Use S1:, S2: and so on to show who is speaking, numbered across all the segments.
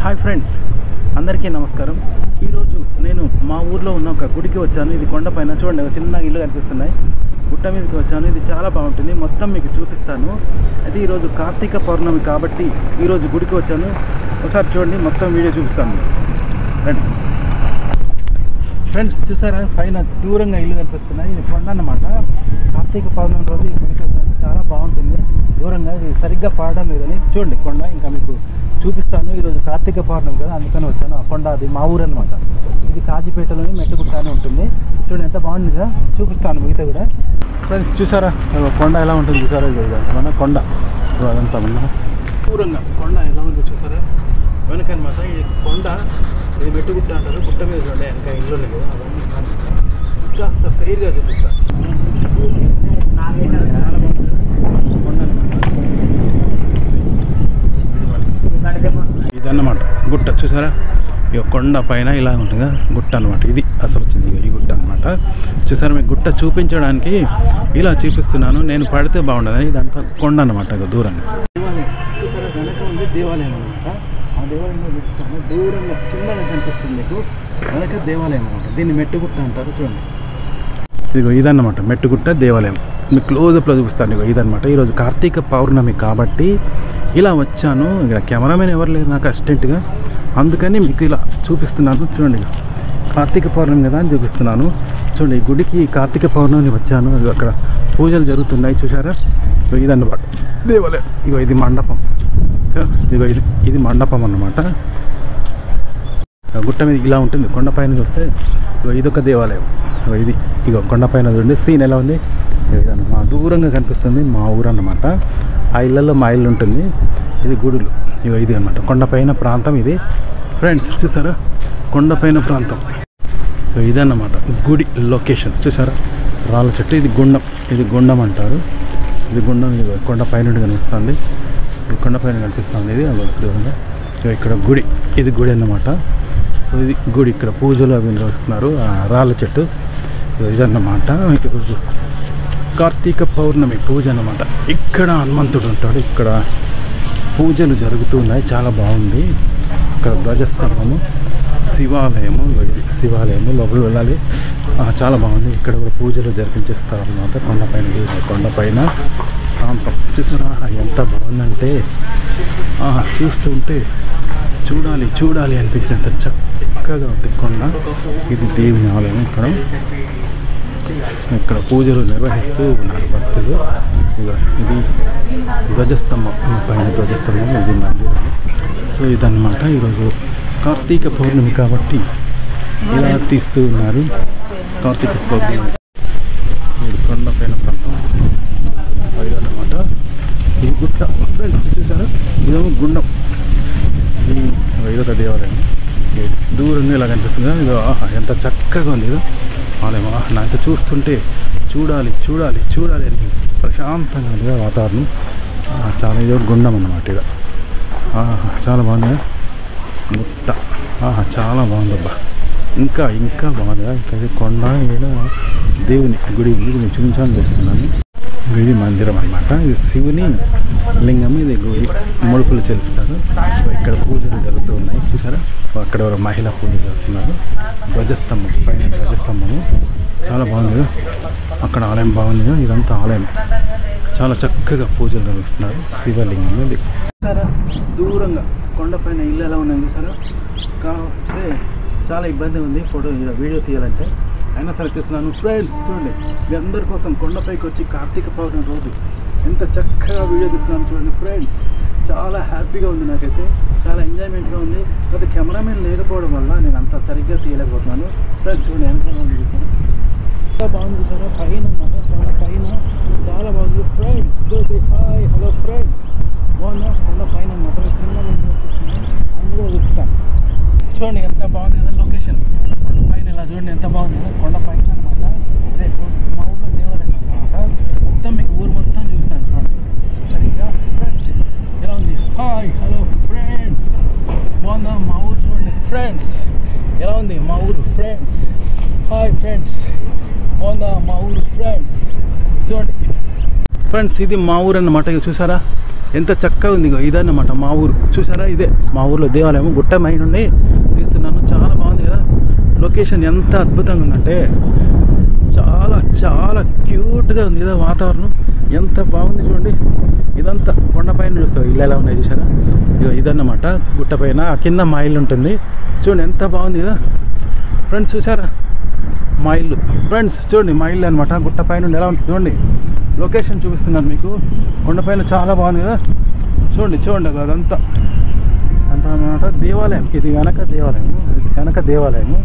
S1: Hi friends, అందరికీ నమస్కారం. ఈరోజు నేను మా ఊర్లో ఉన్న ఒక గుడికి వచ్చాను. ఇది కొండపైన చూడండి, ఒక చిన్న ఇల్లు కనిపిస్తున్నాయి. గుట్ట మీదకి వచ్చాను. ఇది చాలా బాగుంటుంది, మొత్తం మీకు చూపిస్తాను. అయితే ఈరోజు కార్తీక పౌర్ణమి కాబట్టి ఈరోజు గుడికి వచ్చాను. ఒకసారి చూడండి, మొత్తం వీడియో చూపిస్తాను. రండి ఫ్రెండ్స్, చూసారా పైన దూరంగా ఇల్లు కనిపిస్తున్నాయి. ఇది కొండ అన్నమాట. కార్తీక పౌర్ణమి రోజు ఈ గుడికి వచ్చాను. చాలా బాగుంటుంది. దూరంగా ఇది సరిగ్గా పాడడం లేదని చూడండి కొండ, ఇంకా మీకు చూపిస్తాను. ఈరోజు కార్తీక పౌర్ణమి కదా, అందుకని వచ్చాను. ఆ కొండ అది మా ఊరు అనమాట. ఇది కాజీపేటలోని మెట్టుగుట్ట అని ఉంటుంది. చూడండి ఎంత బాగుంది కదా, చూపిస్తాను మిగతా కూడా. ఫ్రెండ్స్ చూసారా కొండ ఎలా ఉంటుంది, చూసారా మన కొండ అదంతా మన దూరంగా కొండ ఎలా ఉంది చూసారా వెనక అనమాట. ఈ కొండ ఇది మెట్టుగుట్ట అంటారు. గుట్ట మీద చూడండి వెనక ఇల్లు ఉన్నాయి కదా, అవన్నీ కాస్త ఫెయిర్గా చూపిస్తాను. చాలా బాగుంది కొండ అనమాట. ఇదన్నమాట గుట్ట, చూసారా ఇక కొండ పైన ఇలా ఉంటుంది గుట్ట అనమాట. ఇది అసలు వచ్చింది ఈ గుట్ట అనమాట. చూసారా మీకు గుట్ట చూపించడానికి ఇలా చూపిస్తున్నాను. నేను పడితే బాగుండదని ఇదంతా కొండ అనమాట. ఇక దూరంగా దేవాలయం చూసారా, వెనక ఉంది దేవాలయం అనమాట. ఆ దేవాలయంలో చూపిస్తాను. దూరంగా చిన్నగా కనిపిస్తుంది మీకు, వెనక దేవాలయం అనమాట. దీన్ని మెట్టుగుట్ట అంటారు. చూడండి ఇదిగో ఇదన్నమాట మెట్టుగుట్ట దేవాలయం. మీకు క్లోజ్అప్లో చూపిస్తాను. ఇగో ఇదన్నమాట. ఈరోజు కార్తీక పౌర్ణమి కాబట్టి ఇలా వచ్చాను. ఇక్కడ కెమెరామెన్ ఎవరు లేరు నాకు అసిస్టెంట్గా, అందుకని మీకు ఇలా చూపిస్తున్నాను. చూడండి కార్తీక పౌర్ణమి కదా అని చూపిస్తున్నాను. చూడండి ఈ గుడికి కార్తీక పౌర్ణమి వచ్చాను. అక్కడ పూజలు జరుగుతున్నాయి చూసారా. ఇదన్నమాట దేవాలయం. ఇగో ఇది మండపం. ఇగో ఇది మండపం అన్నమాట. గుట్ట మీద ఇలా ఉంటుంది. కొండపైన చూస్తే ఇదొక దేవాలయం. ఇది ఇగో కొండపైన చూడండి సీన్ ఎలా ఉంది. మా దూరంగా కనిపిస్తుంది మా ఊరు అన్నమాట. ఆ ఇళ్ళల్లో మా ఇల్లు ఉంటుంది. ఇది గుడులు. ఇగో ఇది అనమాట కొండపైన ప్రాంతం ఇది. ఫ్రెండ్స్ చూసారా కొండపైన ప్రాంతం. సో ఇదన్నమాట గుడి లొకేషన్. చూసారా రాళ్ళ చెట్టు. ఇది గుండం. ఇది గుండం అంటారు. ఇది గుండం. ఇది కొండపై నుండి కనిపిస్తుంది. ఇది కొండపైన కనిపిస్తుంది. ఇది దూరంగా ఇక్కడ గుడి. ఇది గుడి అన్నమాట. సో ఇది గుడి. ఇక్కడ పూజలు అవి నిర్వహిస్తున్నారు. రాళ్ళ చెట్టు ఇదన్నమాట. ఈరోజు కార్తీక పౌర్ణమి పూజ అన్నమాట. ఇక్కడ హనుమంతుడు ఉంటాడు. ఇక్కడ పూజలు జరుగుతున్నాయి. చాలా బాగుంది. ఇక్కడ ధ్వజస్తంభము, శివాలయము. ఇది శివాలయము, లోపలికి వెళ్ళాలి. చాలా బాగుంది. ఇక్కడ కూడా పూజలు జరిపించేస్తారు అన్నమాట. కొండపైన ప్రాంతం చూసారా ఎంత బాగుందంటే చూస్తుంటే చూడాలి అనిపించేంత చక్కగా ఉంది కొండ. ఇది దేవుని ఆలయం. ఇక్కడ పూజలు నిర్వహిస్తూ ఉన్నారు భక్తులు. ఇది ధ్వజస్తంభం, పైన ధ్వజస్తంభం. ఇది మందిరం. సో ఇదన్నమాట. ఈరోజు కార్తీక పౌర్ణమి కాబట్టి ఇలా తీస్తూ ఉన్నారు. కార్తీక పౌర్ణమి ఇది కొండపైన ప్రాంతం. ఇదన్నమాట. ఇది గుట్ట. ఫ్రెండ్స్ చూసారా ఇదేమో గుండం. ఇదొక దేవాలయం. దూరంగా ఇలా కనిపిస్తుంది. ఇదో ఎంత చక్కగా ఉంది ఇదో ఆలయం. నాకు చూస్తుంటే చూడాలి అని ప్రశాంతంగా ఉంది వాతావరణం. చాలా ఇదో గుండం అన్నమాట. ఇక చాలా బాగుంది గుట్ట. చాలా బాగుందబ్బా. ఇంకా బాగుంది. ఇంకా ఇది కొండ. ఇక్కడ దేవుని గుడి ఉంది. నేను చూపించాలని చేస్తున్నాను. ఇది మందిరం అన్నమాట. ఇది శివుని లింగం. ఇది గుడి ముడుపులు చెల్లిస్తారు. ఇక్కడ పూజలు జరుగుతూ ఉన్నాయి. చూసారా అక్కడ ఒక మహిళ పూజ చేస్తున్నారు. ధ్వజస్తంభం, పైన ధ్వజస్తంభము చాలా బాగుంది. అక్కడ ఆలయం బాగుంది. ఇదంతా ఆలయం. చాలా చక్కగా పూజలు నిర్వహిస్తున్నారు. శివలింగం ఇది. చూసారా దూరంగా కొండపైన ఇల్లు ఎలా ఉన్నాయి చూసారా. కాకపోతే చాలా ఇబ్బంది ఉంది వీడియో తీయాలంటే, అయినా సరే తీస్తున్నాను. ఫ్రెండ్స్ చూడండి మీ అందరి కోసం కొండపైకి వచ్చి కార్తీక పౌర్ణమి రోజు ఎంత చక్కగా వీడియో తీస్తున్నాను చూడండి ఫ్రెండ్స్. చాలా హ్యాపీగా ఉంది నాకైతే, చాలా ఎంజాయ్మెంట్గా ఉంది. అయితే కెమెరామెన్ లేకపోవడం వల్ల నేను అంత సరిగ్గా తీయలేకపోతున్నాను. ఫ్రెండ్స్ చూడండి ఎంత బాగుంది సారా పైన అన్నమాట. కొండ పైన చాలా బాగుంది ఫ్రెండ్స్. చూడండి హాయ్ హలో ఫ్రెండ్స్. బాగుందా కొండ పైన అన్నమాట. చిన్న అందులో చూపిస్తాను. చూడండి ఎంత బాగుంది కదా లొకేషన్. కొండ పైన ఇలా చూడండి ఎంత బాగుంది కదా. కొండ పైన అనమాట. ఇదే మా ఊళ్ళో దేవాలయం అనమాట. మొత్తం మీకు ఊరు మొత్తం చూపిస్తాను చూడండి సరిగ్గా. ఫ్రెండ్స్ ఎలా ఉంది. Hi hello friends. బాగుందా మా ఊరు చూడండి ఫ్రెండ్స్. ఎలా ఉంది మా ఊరు ఫ్రెండ్స్. Hi friends. బాగుందా మా ఊరు ఫ్రెండ్స్. చూడండి ఫ్రెండ్స్ ఇది మా ఊరు అన్నమాట. ఇక చూసారా ఎంత చక్కగా ఉంది. ఇదన్నమాట మా ఊరు. చూసారా, ఇదే మా ఊర్లో దేవాలయం. గుట్ట పై నుండి తీస్తున్నాను. చాలా బాగుంది కదా లొకేషన్. ఎంత అద్భుతంగా ఉందంటే చాలా చాలా క్యూట్గా ఉంది కదా వాతావరణం. ఎంత బాగుంది చూడండి. ఇదంతా కొండపైన చూస్తావు ఇల్లు ఎలా ఉన్నాయి చూసారా. ఇదన్నమాట గుట్ట పైన. కింద మా ఇల్లు ఉంటుంది. చూడండి ఎంత బాగుంది కదా ఫ్రెండ్స్. చూసారా మా ఇల్లు ఫ్రెండ్స్. చూడండి మా ఇల్లు అనమాట. గుట్ట పైన ఎలా ఉంటుంది చూడండి. లొకేషన్ చూపిస్తున్నాను మీకు. కొండపైన చాలా బాగుంది కదా. చూడండి చూడండి అదంతా అంత అనమాట దేవాలయం. ఇది వెనక దేవాలయము.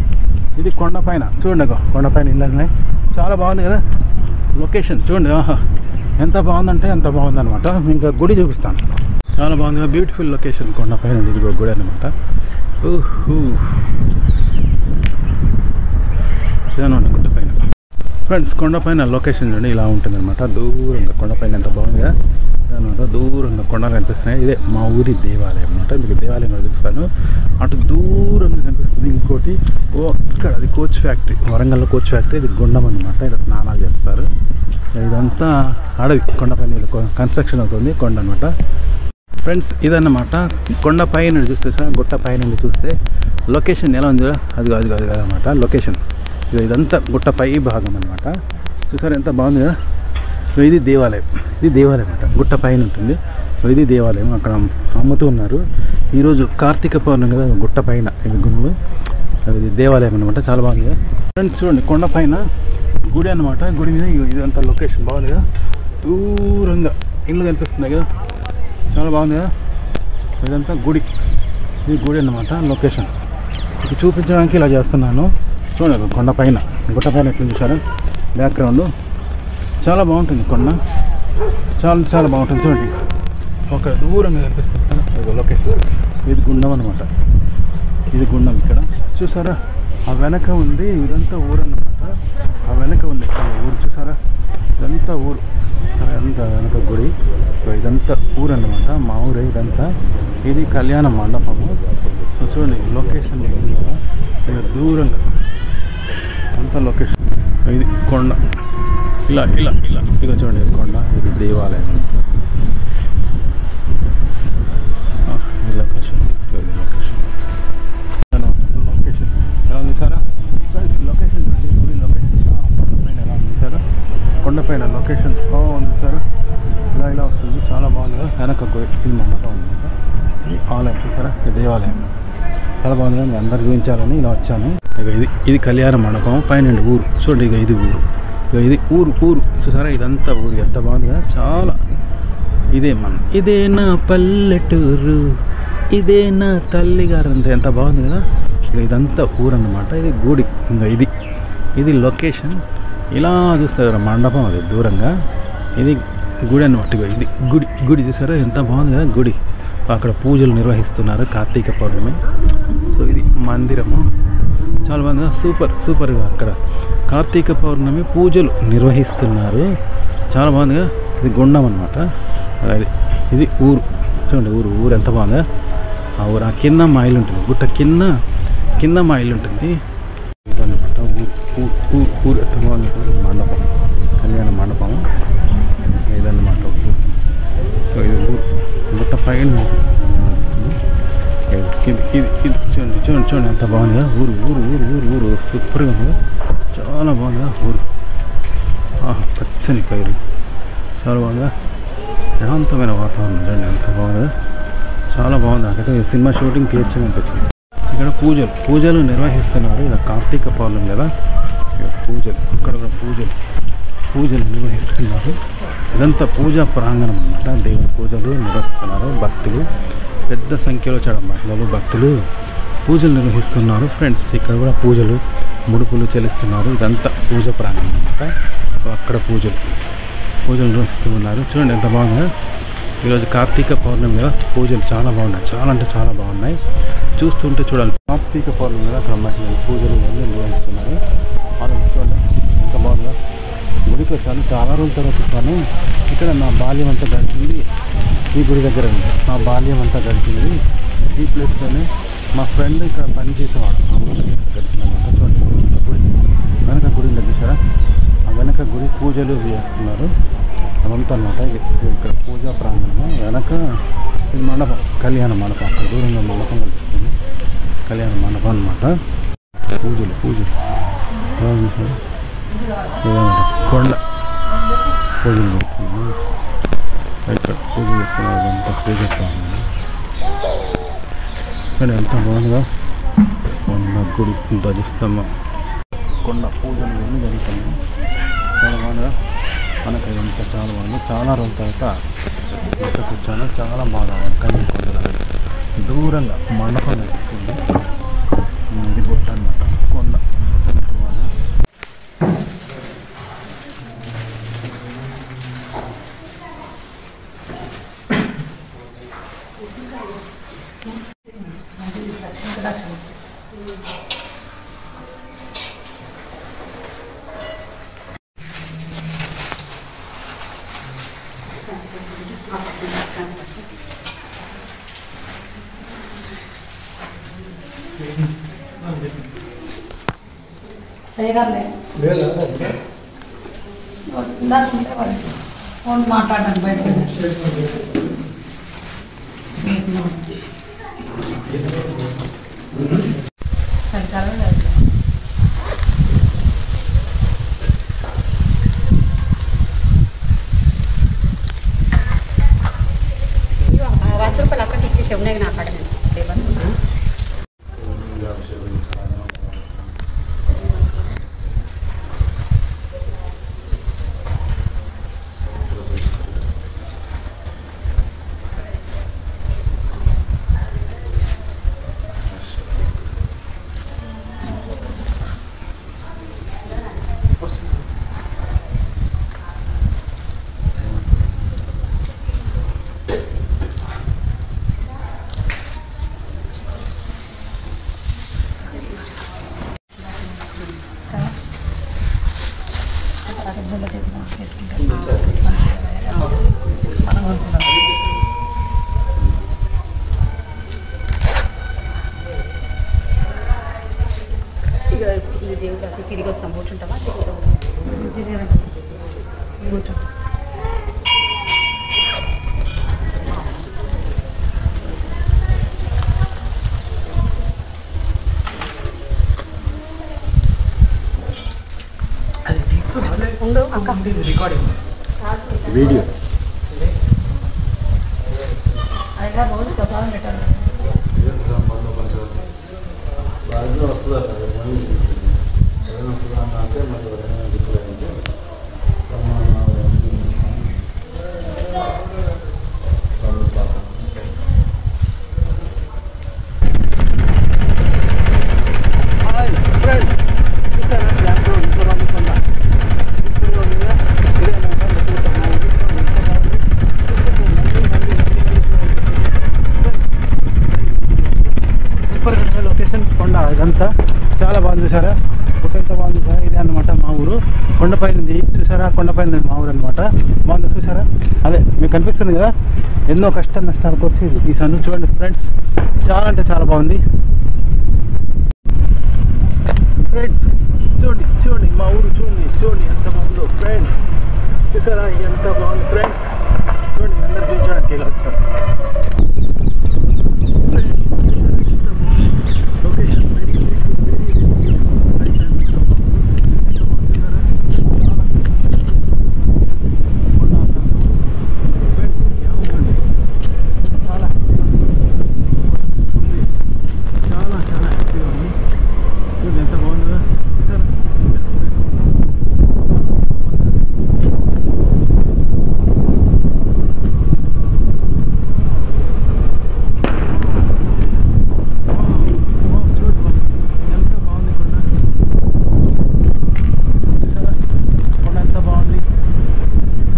S1: ఇది కొండపైన చూడండి. కొండపైన ఇల్లు ఉన్నాయి. చాలా బాగుంది కదా లొకేషన్. చూడండి ఎంత బాగుందంటే ఎంత బాగుందనమాట. ఇంకా గుడి చూపిస్తాను. చాలా బాగుంది కదా, బ్యూటిఫుల్ లొకేషన్. కొండపైన ఇదిగో గుడి అనమాట. ఇదనమాట గుట్టపైన ఫ్రెండ్స్. కొండపైన లొకేషన్ చూడండి ఇలా ఉంటుంది అనమాట. దూరంగా కొండపైన ఎంత బాగుంది కదా అనమాట. దూరంగా కొండలు కనిపిస్తున్నాయి. ఇదే మా ఊరి దేవాలయం అనమాట. మీకు దేవాలయం కూడా చూపిస్తాను. అటు దూరంగా కనిపిస్తుంది. ఇంకోటి ఇక్కడ అది కోచ్ ఫ్యాక్టరీ, వరంగల్లో కోచ్ ఫ్యాక్టరీ. ఇది గుండం అనమాట. ఇలా స్నానాలు చేస్తారు. ఇదంతా అడవి. కొండపైన కన్స్ట్రక్షన్ అవుతుంది. కొండ అనమాట ఫ్రెండ్స్. ఇదన్నమాట కొండపైన చూస్తే గుట్ట పైన చూస్తే లొకేషన్ ఎలా ఉంది అది అనమాట లొకేషన్. ఇదంతా గుట్ట పై భాగం అనమాట. చూసారు ఎంత బాగుంది కదా. ఇది దేవాలయం అనమాట. గుట్ట పైన ఉంటుంది. ఇది దేవాలయం. అక్కడ అమ్ముతూ ఉన్నారు. ఈరోజు కార్తీక పౌర్ణమి కదా. గుట్ట పైన ఇది గుళ్ళు. అది దేవాలయం అనమాట. చాలా బాగుంది కదా ఫ్రెండ్స్. చూడండి కొండపైన గుడి అనమాట. గుడి మీద ఇదంతా లొకేషన్ బాగుంది కదా. దూరంగా ఇల్లు కనిపిస్తున్నాయి కదా. చాలా బాగుంది కదా. ఇదంతా గుడి. ఇది గుడి అన్నమాట లొకేషన్. ఇది చూపించడానికి ఇలా చేస్తున్నాను. చూడండి కొండపైన గుట్ట పైన ఎట్లా చూసారా బ్యాక్గ్రౌండ్. చాలా బాగుంటుంది కొండ. చాలా చాలా బాగుంటుంది. చూడండి ఒక దూరంగా కనిపిస్తుంది లొకేషన్. ఇది గుండం అనమాట. ఇది గుండం ఇక్కడ చూసారా. ఆ వెనక ఉంది. ఇదంతా ఊరు అన్నమాట. ఆ వెనక ఉంది ఊరు చూసారా. ఇదంతా ఊరు సరే. అంతా వెనక గుడి. ఇదంతా ఊరు అన్నమాట. మా ఊరే ఇదంతా. ఇది కళ్యాణ మండపము. సో చూడండి లొకేషన్ ఇక దూరంగా అంతా లొకేషన్. ఇది కొండ. ఇలా ఇక చూడండి కొండ. ఇది దేవాలయం. లొకేషన్ ఎలా ఉంది సారా ఫ్రెండ్స్. లొకేషన్ గుడి లొకేషన్ కొండపైన ఎలా ఉంది సారా. కొండపైన లొకేషన్ బాగుంది సార్. ఇలా వస్తుంది. చాలా బాగుంది కదా. వెనక గుడి. ఇది మండపం అనమాట. ఈ ఆలయం చూసారా. దేవాలయం చాలా బాగుంది కదా. అందరు చూపించాలని ఇలా వచ్చాను. ఇక ఇది కళ్యాణ మండపం. పైన ఊరు చూడండి. ఇక ఇది ఊరు. ఇది ఊరు చూసారా. ఇదంతా ఊరు. ఎంత బాగుంది కదా. చాలా ఇదే నా పల్లెటూరు, ఇదే నా తల్లిగారు అంటే ఎంత బాగుంది కదా. ఇక ఇదంతా ఊరు అన్నమాట. ఇది గుడి. ఇంకా ఇది లొకేషన్. ఇలా చూస్తారు కదా మండపం. అది దూరంగా. ఇది గుడి అన్నమాట. ఇది గుడి చూసారా ఎంత బాగుంది కదా గుడి. అక్కడ పూజలు నిర్వహిస్తున్నారు. కార్తీక పౌర్ణమి. సో ఇది మందిరము. చాలా బాగుంది కదా. సూపర్గా అక్కడ కార్తీక పౌర్ణమి పూజలు నిర్వహిస్తున్నారు. చాలా బాగుంది కదా. ఇది గుండం అనమాట. ఇది ఊరు చూడండి. ఊరు ఎంత బాగుందా. ఆ ఊరు. ఆ కింద మా ఇల్లు ఉంటుంది. గుట్ట కింద మా ఇల్లు ఉంటుంది. ఇదన్నమాట ఊరు ఎంత బాగుంది. మండపం, కళ్యాణ మండపం. ఇదన్నమాట ఊరు. ఇది ఊరు గుట్ట పైన. ఇది చూడండి ఎంత బాగుంది కదా. ఊరు సూపర్గా ఉంది కదా. చాలా బాగుంది కదా ఊరు. పచ్చని పైరు. చాలా బాగుందా. శాంతమైన వాతావరణం చూడండి ఎంత బాగుంది. చాలా బాగుంది. నాకైతే సినిమా షూటింగ్ తీర్చని అనిపించింది. ఇక్కడ పూజలు నిర్వహిస్తున్నారు. ఇలా కార్తీక పౌర్ణమి కదా. అక్కడ పూజలు నిర్వహిస్తున్నారు. ఇదంతా పూజా ప్రాంగణం అన్నమాట. దేవుని పూజలు నిర్వహిస్తున్నారు. భక్తులు పెద్ద సంఖ్యలో మహిళలు భక్తులు పూజలు నిర్వహిస్తున్నారు ఫ్రెండ్స్. ఇక్కడ కూడా ముడుపులు చెల్లిస్తున్నారు. ఇదంతా పూజ ప్రాంగణం అన్నమాట. అక్కడ పూజలు నిర్వహిస్తూ ఉన్నారు. చూడండి ఎంత బాగుంది. ఈరోజు కార్తీక పౌర్ణమి కదా. పూజలు చాలా బాగున్నాయి. చాలా అంటే చాలా బాగున్నాయి. చూస్తుంటే చూడాలి. కార్తీక పౌర్ణమి కదా. అక్కడ మహిళలు పూజలు నిర్వహిస్తున్నారు. చూడండి ఎంత బాగుందా. గుడికి వచ్చాను. చాలా రోజుల తర్వాత వచ్చాను. ఇక్కడ నా బాల్యం అంతా గడిచింది ఈ గుడి దగ్గర. నా బాల్యం అంతా గడిచింది ఈ ప్లేస్లోనే. మా ఫ్రెండ్ ఇక్కడ పనిచేసేవాడు. గడిచిందన్నమాట. చూడండి గుడి వెనక గుడి చూసారా. ఆ వెనక గుడి పూజలు చేస్తున్నారు. అదంతా అనమాట. ఇక్కడ పూజా ప్రాంగణము వెనక మండపం, కళ్యాణ మండపం. అక్కడ దూరంగా మండపం కనిపిస్తుంది, కళ్యాణ మండపం అనమాట. పూజలు కొండ పూజలు జరుగుతుంది. ఇక్కడ పూజ చేస్తున్నారు. అదంతా పూజా ప్రాంగణం. ఇక్కడ ఎంత బాగుందిగా కొండ గుడి, ధ్వజస్తంభం, కొండ పూజలు ఇవన్నీ జరుగుతున్నాయి. చాలా బాగుందిగా మనకు ఇదంతా చాలా బాగుంది. చాలా రోజుల తర్వాత ఇక్కడ కూర్చొని చాలా బాగా కన్నీ కొండలు దూరంగా మండపం కనిపిస్తుంది. ఇది గుట్ట అన్నమాట, కొండ.
S2: ఫోన్ మాట్లాడడానికి బయట ₹100 అక్కడ ఇచ్చేసి ఉన్నాయి నా అక్కడ ఈ దేవుడు అది తిరిగి వస్తాం. కూర్చుంటామా? కూర్చో. ఉండు అక్క, రికార్డింగ్ వీడియో అయినా రోజు ప్రసాదం పెట్టాలి.
S1: వస్తుందా అంటే మరి ఫ్రెండ్స్ చూసారా ఇంతమంది కొండ సూపర్గా ఉంది కదా. సూపర్గా ఉంది లొకేషన్. కొండ ఇదంతా చాలా బాగుంది. చూసారా గుట్ట ఎంత బాగుంది కదా. ఇదే అనమాట మా ఊరు. కొండపైనది చూసారా, కొండపైన మా ఊరు అనమాట. బాగుంది చూసారా, అదే మీకు కనిపిస్తుంది కదా. ఎన్నో కష్ట నష్టాలకు వచ్చి ఈ సన్ను చూడండి ఫ్రెండ్స్, చాలా అంటే చాలా బాగుంది ఫ్రెండ్స్. చూడండి మా ఊరు చూడండి ఎంత బాగుందో ఫ్రెండ్స్. చూసారా ఎంత బాగుంది ఫ్రెండ్స్. చూడండి అందరు చూడడానికి ఇలా వచ్చాడు.